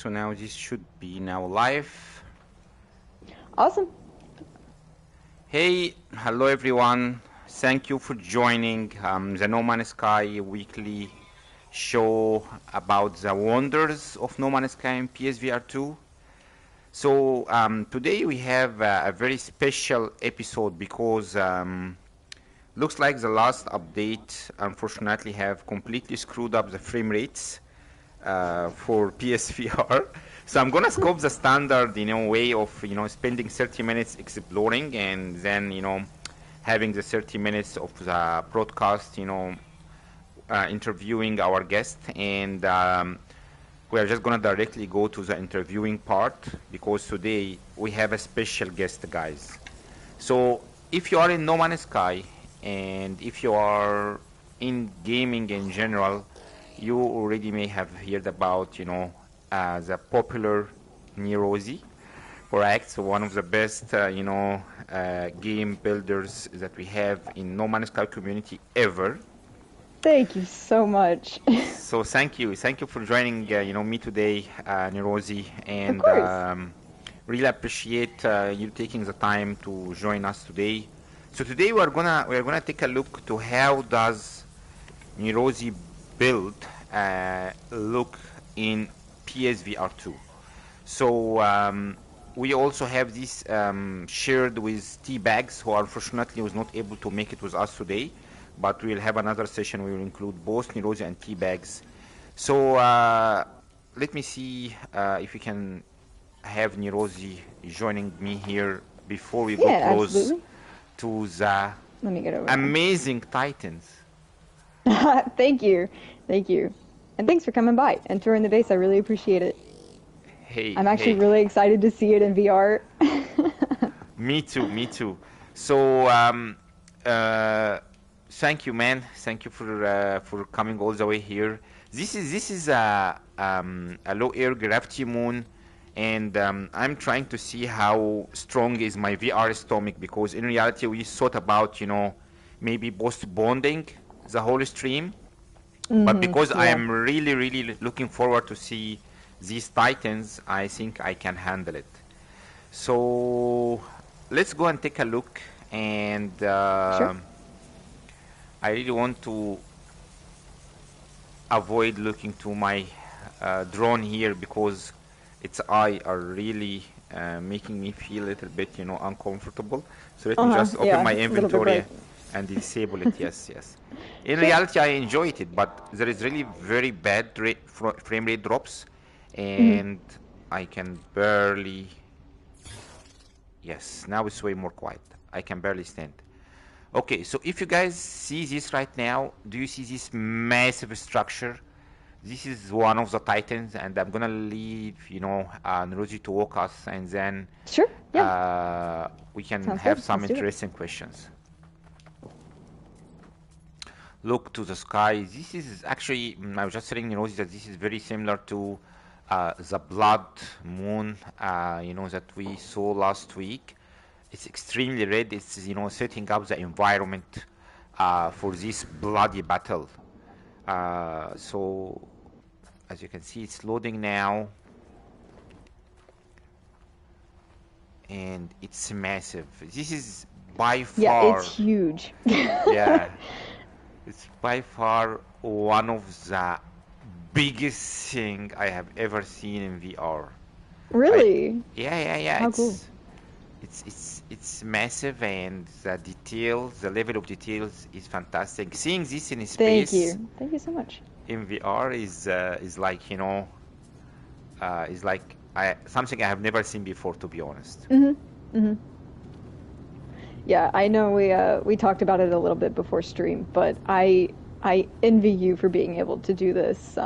so now this should be now live. Awesome. Hey, hello everyone. Thank you for joining the No Man's Sky weekly show about the wonders of No Man's Sky and PSVR 2. So today we have a very special episode because looks like the last update unfortunately have completely screwed up the frame rates for PSVR. So I'm gonna scope the standard, way of, spending 30 minutes exploring and then, having the 30 minutes of the broadcast, interviewing our guest. And we are just gonna directly go to the interviewing part because today we have a special guest, guys. So if you are in No Man's Sky and if you are in gaming in general, you already may have heard about, the popular Nerozii, correct? So one of the best, game builders that we have in No Man's Sky community ever. Thank you so much. So thank you for joining, me today, Nerozii, and Of course. really appreciate you taking the time to join us today. So today we're gonna take a look to how does Nerozii build look in PSVR 2. So we also have this shared with T-Bags, who unfortunately was not able to make it with us today, but we'll have another session. We will include both Nerozii and T-Bags. So let me see if we can have Nerozii joining me here before we go close absolutely. to the Let me get over amazing Titans. Thank you. Thank you. And thanks for coming by and touring the base. I really appreciate it. Hey, I'm actually really excited to see it in VR. Me too. So thank you, man. Thank you for coming all the way here. This is a low air gravity moon, and I'm trying to see how strong is my VR stomach, because in reality we thought about, maybe postponing the whole stream, but because I am really looking forward to see these Titans, I think I can handle it. So let's go and take a look, and Sure. I really want to avoid looking to my drone here because its eye are really making me feel a little bit, uncomfortable. So let me just open my a little bit inventory bright. and disable it. Yes. In reality, I enjoyed it, but there is really very bad frame rate drops, and I can barely. Yes, now it's way more quiet. I can barely stand. Okay, so if you guys see this right now, do you see this massive structure? This is one of the Titans, and I'm gonna leave, Nerozii to walk us, and then Sure. Yeah. we can Sounds have good. some Let's do it. interesting questions. Look to the sky. This is actually, I was just telling Nerozii that this is very similar to the blood moon, that we saw last week. It's extremely red. It's, setting up the environment for this bloody battle. So as you can see, it's loading now, and it's massive. This is by far, Yeah, it's huge. yeah, it's by far one of the biggest thing I have ever seen in VR. Really? Yeah. How cool. It's massive, and the level of details is fantastic. Seeing this in Thank space you so much. in VR is like, is like something I have never seen before, to be honest. Yeah, I know we talked about it a little bit before stream, but I envy you for being able to do this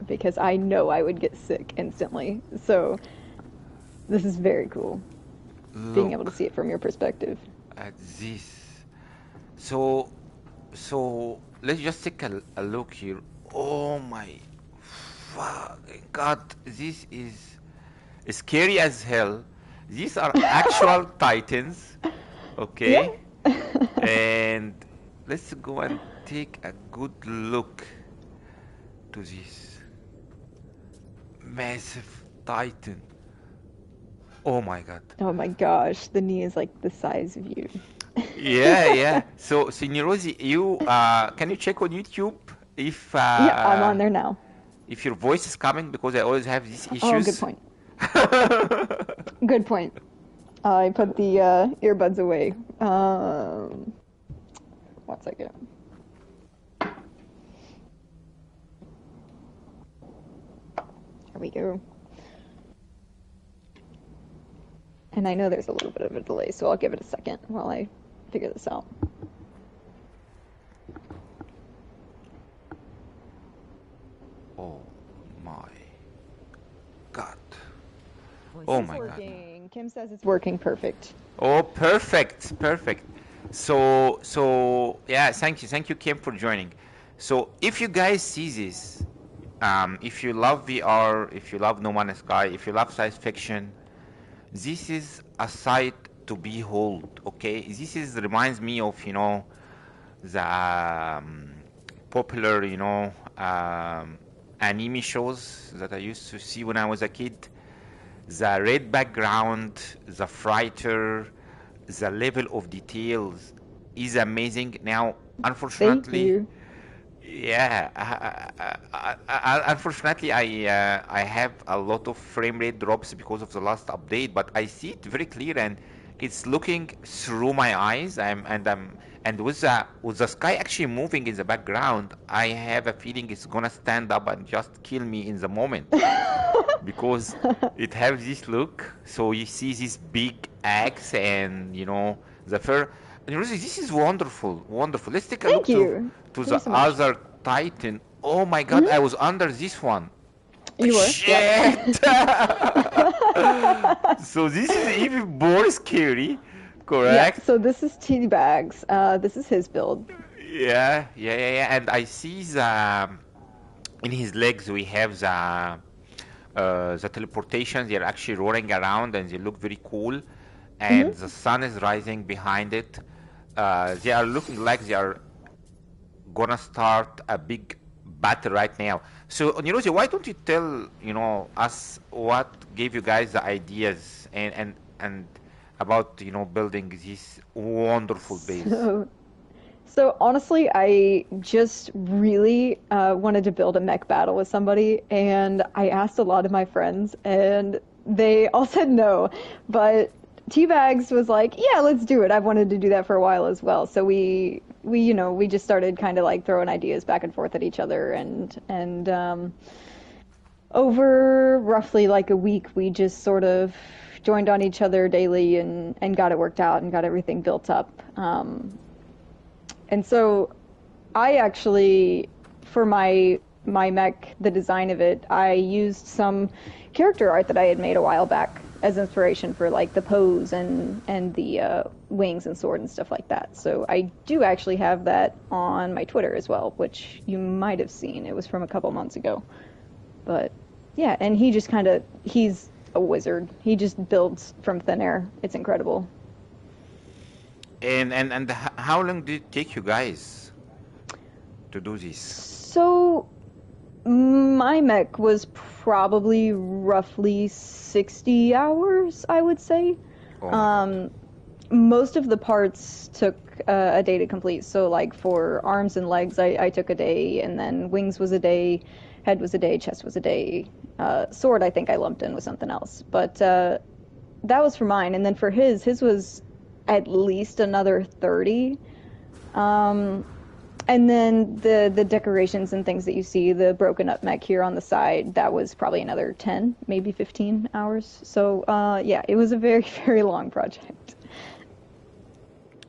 because I know I would get sick instantly. So this is very cool. Being able to see it from your perspective. At this. So let's just take a look here. Oh my fucking god, this is scary as hell. These are actual Titans, okay? And let's go and take a good look to this. Massive Titan. Oh my God. Oh my gosh, the knee is like the size of you. Yeah, yeah. So Nerozii, you can you check on YouTube Yeah, I'm on there now. if your voice is coming because I always have these Oh, good issues. point. Good point. I put the earbuds away. 1 second. There we go. And I know there's a little bit of a delay, so I'll give it a second while I figure this out. Oh my God. It's Oh my God. working. Kim says it's working perfect. Oh, perfect, perfect. So yeah, thank you, Kim, for joining. So if you guys see this, if you love VR, if you love No Man's Sky, if you love science fiction, this is a sight to behold. Okay, this is reminds me of the popular anime shows that I used to see when I was a kid. The red background, the fighter, the level of details is amazing. Now, Thank unfortunately, you. yeah, unfortunately, I have a lot of frame rate drops because of the last update, but I see it very clear and it's looking through my eyes. And with the sky actually moving in the background, I have a feeling it's gonna stand up and just kill me in the moment because it has this look. So you see this big axe and the fur. And really, this is wonderful, wonderful. Let's take a Thank look you. to Thank the you so much. other Titan. Oh my God, I was under this one. You were? Shit! So this is even more scary, Yeah, correct? so this is Teabags. This is his build. Yeah. And I see in his legs we have the teleportation. They're actually rolling around and they look very cool. And the sun is rising behind it. They are looking like they are gonna start a big battle right now. So, Nirozi, why don't you tell us what gave you guys the ideas and about building this wonderful base? So honestly, I just really wanted to build a mech battle with somebody, and I asked a lot of my friends, and they all said no. But Teabags was like, "Yeah, let's do it." I've wanted to do that for a while as well. So we just started kind of like throwing ideas back and forth at each other, and over roughly like a week, we just sort of joined on each other daily and got it worked out and got everything built up. And so I actually, for my mech, the design of it, I used some character art that I had made a while back as inspiration for like the pose and the wings and sword and stuff like that. So I do actually have that on my Twitter as well, which you might have seen. It was from a couple months ago. But yeah, and he's a wizard. He just builds from thin air. It's incredible. And how long did it take you guys to do this? So my mech was probably roughly 60 hours, I would say. Oh my God. Most of the parts took a day to complete. So like for arms and legs, I took a day, and then wings was a day, head was a day, chest was a day. Sword, I think I lumped in with something else. But that was for mine. And then for his was at least another 30. And then the decorations and things that you see, the broken up mech here on the side, that was probably another 10, maybe 15 hours. So yeah, it was a very, very long project.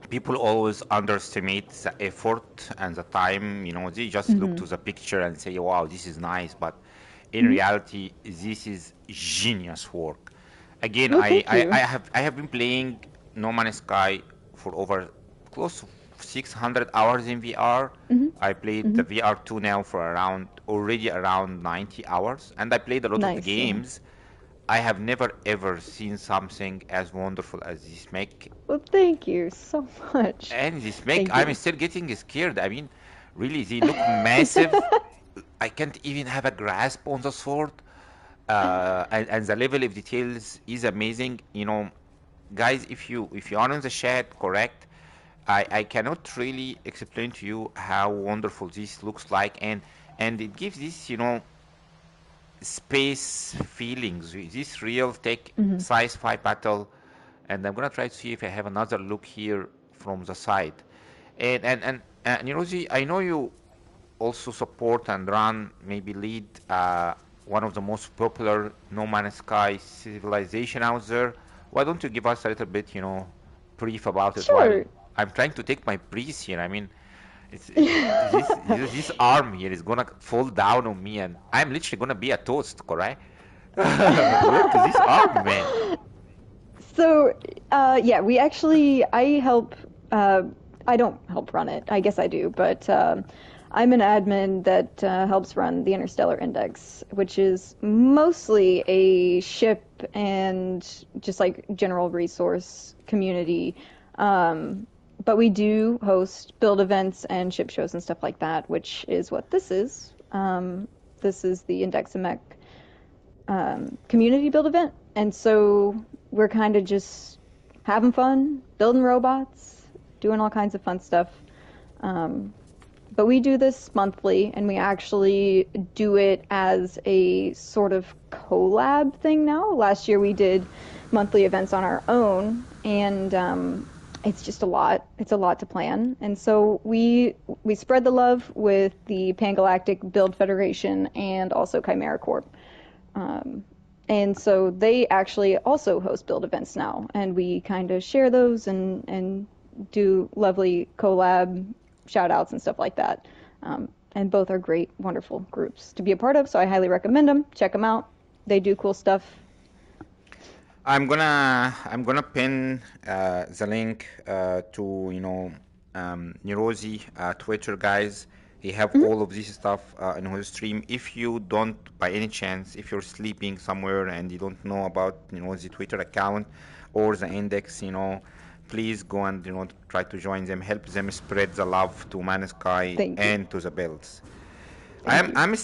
People always underestimate the effort and the time. They just look to the picture and say, wow, this is nice. But in reality, this is genius work. Again, Well, I, thank I, you. I have been playing No Man's Sky for over close to 600 hours in VR. I played the VR2 now for already around 90 hours. And I played a lot of Nice, yeah. games. I have never ever seen something as wonderful as this mech. Well, thank you so much. And this mech, Thank I'm you. still getting scared. I mean, really, they look massive. I can't even have a grasp on the sword. and the level of details is amazing. You know, guys, if you are in the chat, correct, I cannot really explain to you how wonderful this looks like, and it gives this, you know, space feelings, this real tech Hmm. size 5 battle. And I'm gonna try to see if I have another look here from the side. And Nerozii, I know you also support and run, maybe lead one of the most popular No Man's Sky civilization out there. Why don't you give us a little bit, you know, brief about it while Sure. I'm trying to take my breath here. I mean, this arm here is gonna fall down on me, and I'm literally gonna be a toast, correct? Look at this arm, man. So, yeah, we actually, I don't help run it. I guess I do, but I'm an admin that helps run the Interstellar Index, which is mostly a ship and just like general resource community. But we do host build events and ship shows and stuff like that, which is what this is. This is the Index and Mech community build event. And so we're kind of just having fun, building robots, doing all kinds of fun stuff. Um, but we do this monthly, and we actually do it as a sort of collab thing now. Last year we did monthly events on our own, and it's just a lot. It's a lot to plan, and so we spread the love with the Pangalactic Build Federation and also Chimera Corp. Um, and so they actually also host build events now, and we kind of share those and do lovely collab shout outs and stuff like that. And both are great, wonderful groups to be a part of, so I highly recommend them. Check them out. They do cool stuff. I'm gonna pin the link to, you know, Nerozii Twitter, guys. He have Mhm. all of this stuff in his stream. If you don't, by any chance, if you're sleeping somewhere and you don't know about, you know, the Twitter account or the index, you know, please go and, you know, try to join them, help them spread the love to Manasky Thank you. and to the builds. Thank you. I'm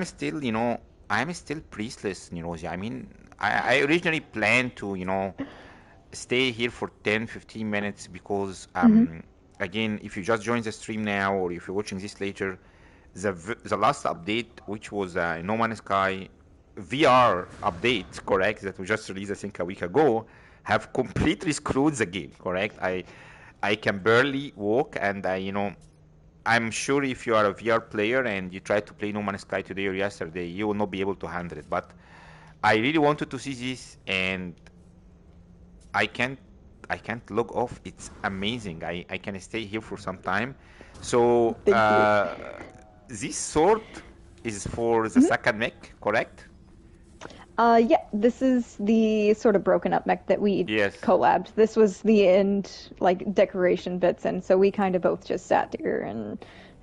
still, you know, I'm still priestless, Nerozii. I mean, I originally planned to, you know, stay here for 10, 15 minutes because, Hmm. again, if you just join the stream now or if you're watching this later, the last update, which was No Man's Sky VR update, correct, that we just released, I think, a week ago, have completely screwed the game, correct? I can barely walk, and you know, I'm sure if you are a VR player and you try to play No Man's Sky today or yesterday, you will not be able to handle it. But I really wanted to see this, and I can't I can't log off. It's amazing. I can stay here for some time. So Thank you. this sword is for the Mhm. second mech, correct? Yeah, this is the sort of broken up mech that we Yes. collabed. This was the end, like decoration bits, and so we kind of both just sat here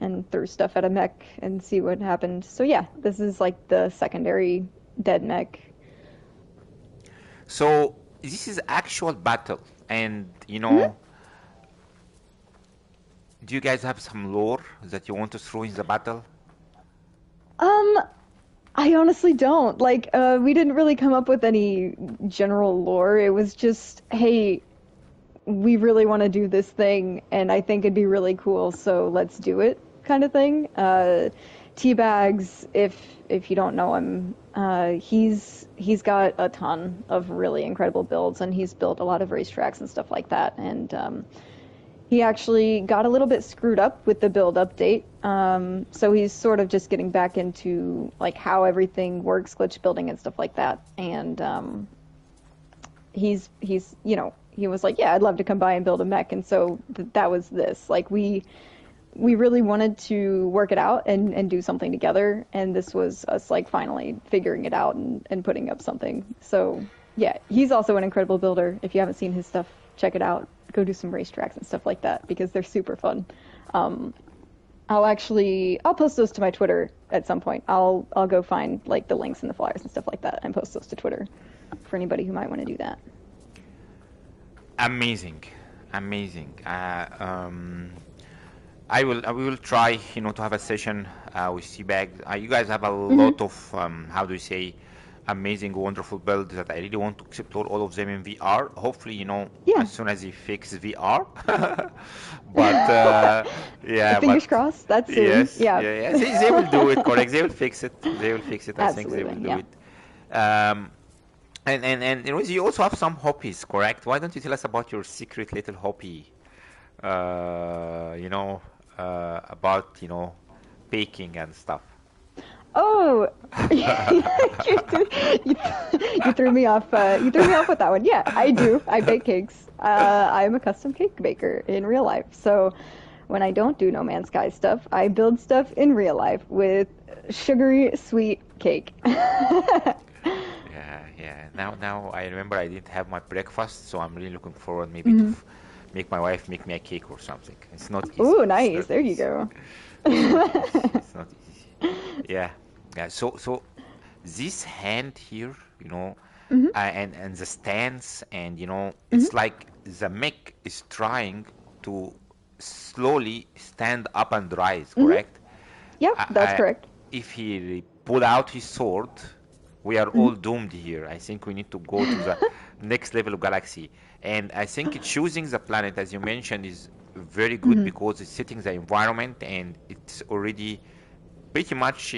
and threw stuff at a mech and see what happened. So yeah, this is like the secondary dead mech. So this is actual battle, and you Mhm. know, do you guys have some lore that you want to throw in the battle? Um, I honestly don't. Like, we didn't really come up with any general lore. It was just, hey, we really want to do this thing, and I think it'd be really cool, so let's do it, kind of thing. Teabags, if you don't know him, he's got a ton of really incredible builds, and he's built a lot of racetracks and stuff like that. And he actually got a little bit screwed up with the build update, so he's sort of just getting back into like how everything works, glitch building and stuff like that. And he's you know, he was like, yeah, I'd love to come by and build a mech, and so that was this. Like we really wanted to work it out and do something together, and this was us like finally figuring it out and putting up something. So yeah, he's also an incredible builder. If you haven't seen his stuff, check it out. Go do some racetracks and stuff like that because they're super fun. Um, I'll post those to my Twitter at some point. I'll go find like the links and the flyers and stuff like that and post those to Twitter for anybody who might want to do that. Amazing, amazing. I will try, you know, to have a session with Seabag. You guys have a Hmm. lot of how do you say, amazing, wonderful builds that I really want to explore all of them in VR. Hopefully, Yeah. as soon as he fix VR. But yeah, Fingers but crossed. That's soon. yes, Yeah. yeah, yeah. They will do it, correct? They will fix it. They will fix it. I think they will Absolutely. do Yeah. it. Um, and you also have some hobbies, correct? Why don't you tell us about your secret little hobby? Uh, you know, about baking and stuff. Oh, you, you, you threw me off. You threw me off with that one. Yeah, I do. I bake cakes. I'm a custom cake baker in real life. So when I don't do No Man's Sky stuff, I build stuff in real life with sugary sweet cake. Yeah, yeah. Now I remember I didn't have my breakfast, so I'm really looking forward maybe to make my wife make me a cake or something. It's not easy. Ooh, It's nice. not There you easy. go. It's not easy. It's not easy. Yeah, yeah. So this hand here, and the stance, and it's like the mech is trying to slowly stand up and rise, correct? Yep, I, that's correct. if he pull out his sword, we are all doomed here. I think we need to go to the next level of galaxy. And I think choosing the planet, as you mentioned, is very good because it's setting the environment and it's already pretty much,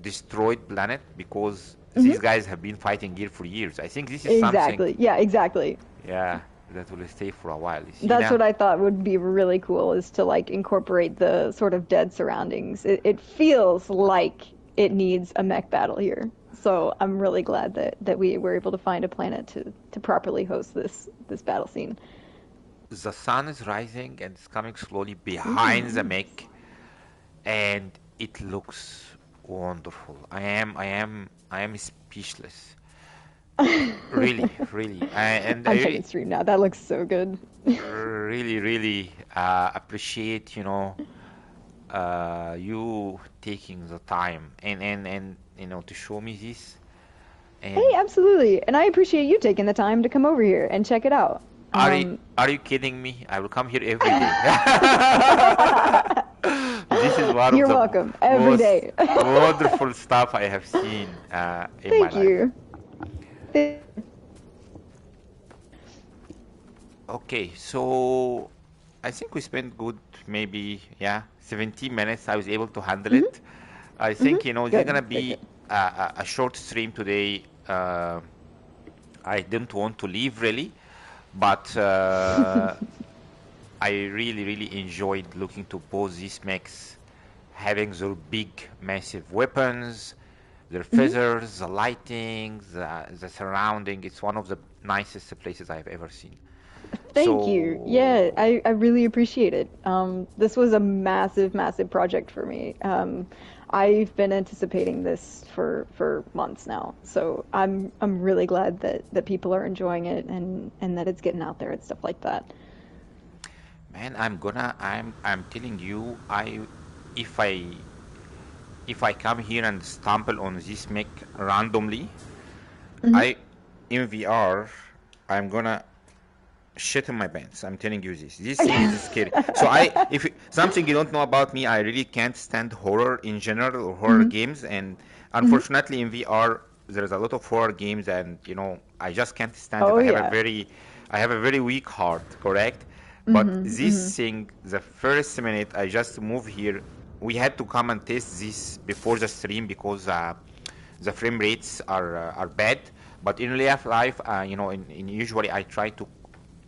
destroyed planet because these guys have been fighting here for years. I think this is something, Exactly. Yeah, exactly. yeah, that will stay for a while. You see That's now? what I thought would be really cool is to like incorporate the sort of dead surroundings. It feels like it needs a mech battle here. So I'm really glad that we were able to find a planet to properly host this battle scene. The sun is rising and it's coming slowly Ooh, behind the nice. mech, and it looks wonderful. I am speechless. Really, really. I'm checking stream now. That looks so good. really, really appreciate, you taking the time and to show me this. Hey, And absolutely. And I appreciate you taking the time to come over here and check it out. are you, are you kidding me? I will come here every day. This is one of You're the welcome every most day. wonderful stuff I have seen in my Thank life. you. Th- Okay, so I think we spent good maybe 17 minutes. I was able to handle mhm, it. I mhm. think this is Good, gonna good, be good. a short stream today. I didn't want to leave really, but I really, really enjoyed looking to both these mechs, having their big, massive weapons, their Mhm. feathers, the lighting, the surrounding. It's one of the nicest places I've ever seen. Thank you. Yeah, So, I really appreciate it. This was a massive, massive project for me. I've been anticipating this for months now, so I'm really glad that people are enjoying it and that it's getting out there and stuff like that. man, I'm telling you, if I if I come here and stumble on this mech randomly, Hmm. I in VR, I'm gonna shit in my pants. I'm telling you this. This thing is scary. So if something you don't know about me, I really can't stand horror in general or horror Hmm. games. And Hmm. unfortunately, in VR, there's a lot of horror games, and I just can't stand it. Oh yeah. I have a very weak heart, correct? But Hmm. Hmm. this thing, the first minute I just moved here, we had to come and test this before the stream because the frame rates are bad. But in real life, in usually I try to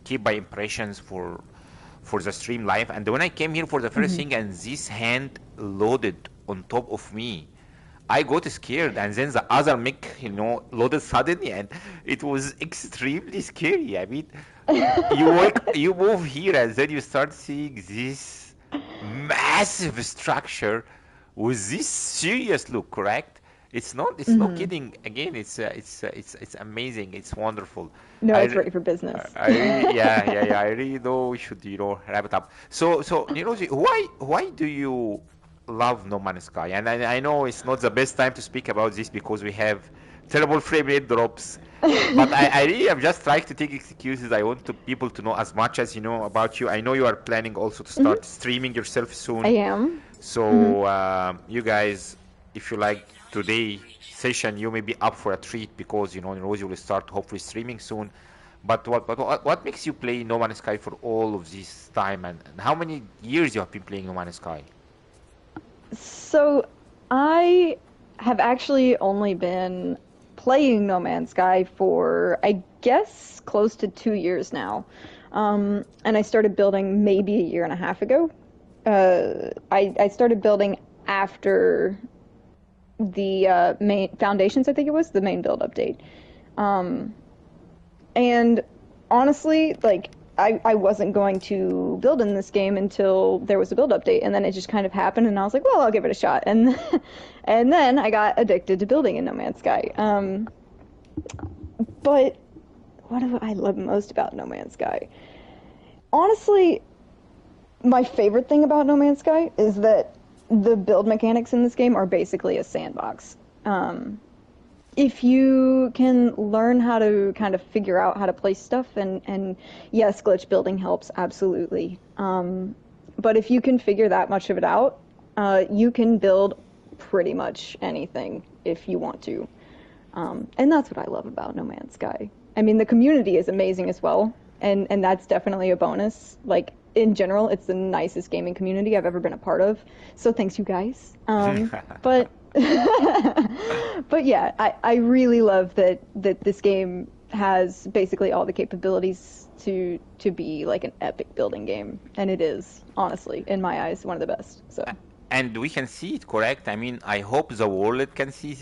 keep my impressions for the stream live. And when I came here for the first Hmm. thing and this hand loaded on top of me, I got scared. And then the other mic, loaded suddenly, and it was extremely scary. I mean, you move here, and then you start seeing this massive structure with this serious look, correct? It's not Hmm. kidding. Again, it's amazing. It's wonderful. No, I it's re- ready for business. I really, yeah. I really know we should, wrap it up. So, Niroji, why do you love No Man's Sky? And I know it's not the best time to speak about this because we have terrible frame rate drops. But I really am just trying to take excuses. I want people to know as much as you know about you. I know you are planning also to Hmm. start streaming yourself I soon. am. Hmm. So, you guys, if you like today, session, you may be up for a treat because Nerozii will start hopefully streaming soon. But what makes you play No Man's Sky for all of this time, and how many years you have been playing No Man's Sky? So I have actually only been playing No Man's Sky for, I guess, close to 2 years now. And I started building maybe a year and a half ago. I started building after the main Foundations, I think it was, the main build update. And honestly, like, I wasn't going to build in this game until there was a build update, and then it just kind of happened, and I was like, well, I'll give it a shot. And and then I got addicted to building in No Man's Sky. But what do I love most about No Man's Sky? Honestly, my favorite thing about No Man's Sky is that the build mechanics in this game are basically a sandbox. If you can learn how to kind of figure out how to place stuff, and yes, glitch building helps, absolutely. But if you can figure that much of it out, you can build pretty much anything if you want to. And that's what I love about No Man's Sky. I mean, the community is amazing as well, and that's definitely a bonus. Like, in general, it's the nicest gaming community I've ever been a part of. So thanks, you guys. But but yeah, I really love that this game has basically all the capabilities to be like an epic building game, and it is, honestly, in my eyes, one of the best. So. And we can see it, correct? I mean, I hope the world can see this.